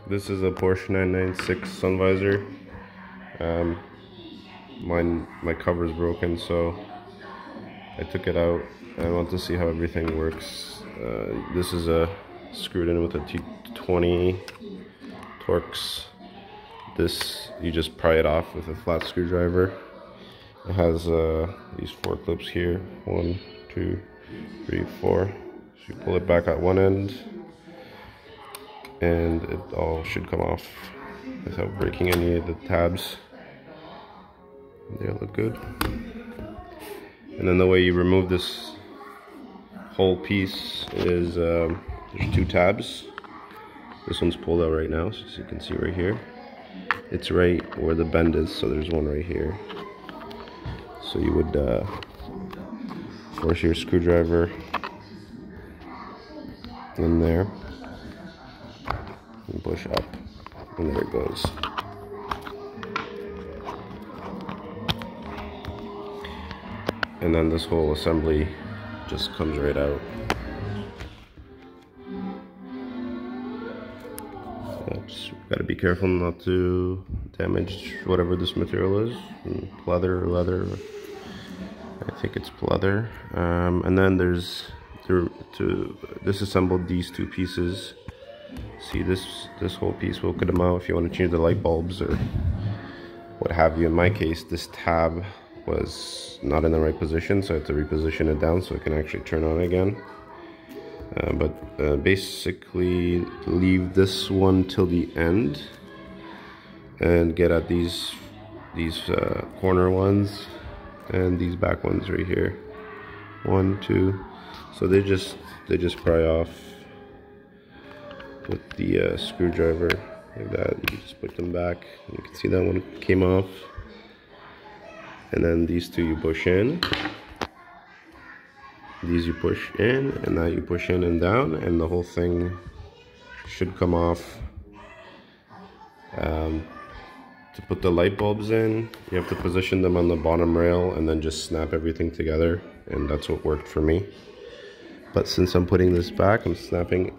This is a Porsche 996 sun visor. My cover is broken, so I took it out. I want to see how everything works. This is screwed in with a T20 Torx. This, you just pry it off with a flat screwdriver. It has these 4 clips here. 1, 2, 3, 4. So you pull it back at one end, and it all should come off without breaking any of the tabs. They look good. And then the way you remove this whole piece is there's 2 tabs. This one's pulled out right now, so you can see right here. It's right where the bend is, so there's one right here. So you would force your screwdriver in there and push up, and there it goes. And then this whole assembly just comes right out. So just gotta be careful not to damage whatever this material is. Leather or leather. I think it's pleather. And then there's to disassemble these 2 pieces. See, this whole piece will come out if you want to change the light bulbs or what have you. In my case, this tab was not in the right position, so I had to reposition it down so it can actually turn on again. But basically leave this one till the end and get at these corner ones and these back ones right here. 1, 2. So they just pry off with the screwdriver like that. You just put them back. You can see that one came off. And then these 2 you push in. These you push in, and now you push in and down, and the whole thing should come off. To put the light bulbs in, you have to position them on the bottom rail and then just snap everything together, and that's what worked for me. But since I'm putting this back, I'm snapping